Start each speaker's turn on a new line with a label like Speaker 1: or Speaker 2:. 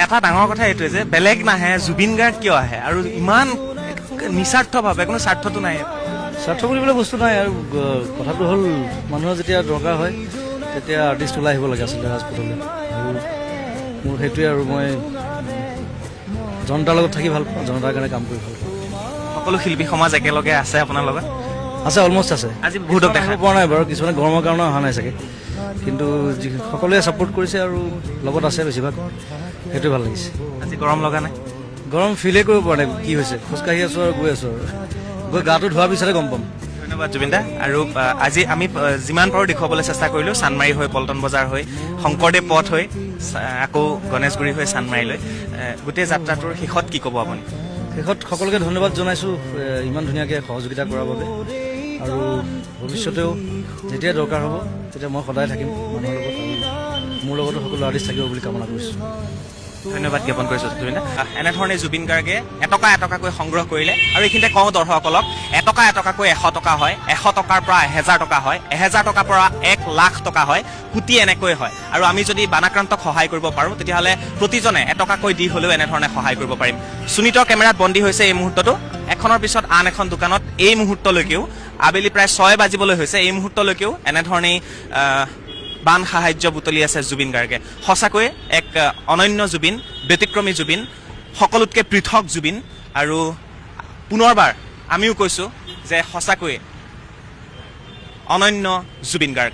Speaker 1: এটা ডাঙৰ কথা এইটোৱে যে বেলেগ নাহে, জুবিন গাৰ্গ কিয় আহে আৰু ইমান নিস্বাৰ্থভাৱে, কোনো স্বাৰ্থটো নাই।
Speaker 2: স্বাৰ্থ বুলিবলৈ বস্তু নাই আৰু কথাটো হ'ল মানুহৰ যেতিয়া দৰকাৰ হয় তেতিয়া আৰ্টিষ্ট ওলাই আহিব লাগে আচলতে ৰাজপথলৈ। আৰু মোৰ সেইটোৱে, আৰু মই জনতাৰ লগত থাকি ভাল পাওঁ, জনতাৰ কাৰণে কাম কৰি ভাল পাওঁ।
Speaker 1: সকলো শিল্পী সমাজ একেলগে আছে আপোনাৰ লগত?
Speaker 2: আছে, অলমষ্ট আছে।
Speaker 1: আজি বহুতক দেখা
Speaker 2: পোৱা নাই বাৰু, কিছুমানে গৰমৰ কাৰণে অহা নাই চাগে, কিন্তু সকলোৱে ছাপোৰ্ট কৰিছে আৰু লগত আছে বেছিভাগ, সেইটোৱে ভাল লাগিছে।
Speaker 1: আজি গৰম লগা নাই?
Speaker 2: গৰম ফিলেই কৰিব পৰা নাই কি হৈছে, খোজকাঢ়ি আছোঁ আৰু গৈ আছোঁ, আৰু গৈ গাটো ধোৱাৰ পিছতে গম পাম।
Speaker 1: ধন্যবাদ জুবিন দা। আৰু আজি আমি যিমান পাৰোঁ দেখুৱাবলৈ চেষ্টা কৰিলোঁ, চানমাৰী হৈ, পল্টন বজাৰ হৈ, শংকৰদেৱ পথ হৈ, আকৌ গণেশগুৰি হৈ চানমাৰীলৈ, গোটেই যাত্ৰাটোৰ শেষত কি ক'ব আপুনি?
Speaker 2: শেষত সকলোকে ধন্যবাদ জনাইছোঁ ইমান ধুনীয়াকৈ সহযোগিতা কৰাৰ বাবে, আৰু ভৱিষ্যতেও যেতিয়াই দৰকাৰ হ'ব তেতিয়া মই সদায় থাকিম মানুহৰ লগত, আৰু মোৰ লগতো সকলো আৰ্টিষ্ট থাকিব বুলি কামনা কৰিছোঁ।
Speaker 1: ধন্যবাদ জ্ঞাপন কৰিছোঁ জুবিন দা। এনেধৰণে জুবিন গাৰ্গে এটকা এটকাকৈ সংগ্ৰহ কৰিলে, আৰু এইখিনিতে কওঁ দৰ্শকসকলক, এটকা এটকাকৈ 100 টকা হয়, 100 টকাৰ পৰা 1000 টকা হয়, 1000 টকাৰ পৰা 1 লাখ টকা হয়, কোটি এনেকৈ হয়। আৰু আমি যদি বানাক্ৰান্তক সহায় কৰিব পাৰোঁ তেতিয়াহ'লে প্ৰতিজনে এটকাকৈ দি হ'লেও এনেধৰণে সহায় কৰিব পাৰিম। সুনীতৰ কেমেৰাত বন্দী হৈছে এই মুহূৰ্তটো, এখনৰ পিছত আন এখন দোকানত এই মুহূৰ্তলৈকেও, আবেলি প্ৰায় 6 বাজিবলৈ হৈছে, এই মুহূৰ্তলৈকেও এনেধৰণেই বান সাহায্য বুটলি আছে জুবিন গাৰ্গে। সঁচাকৈয়ে এক অনন্য জুবিন, ব্যতিক্ৰমী জুবিন, সকলোতকৈ পৃথক জুবিন। আৰু পুনৰবাৰ আমিও কৈছোঁ যে সঁচাকৈয়ে অনন্য জুবিন গাৰ্গ।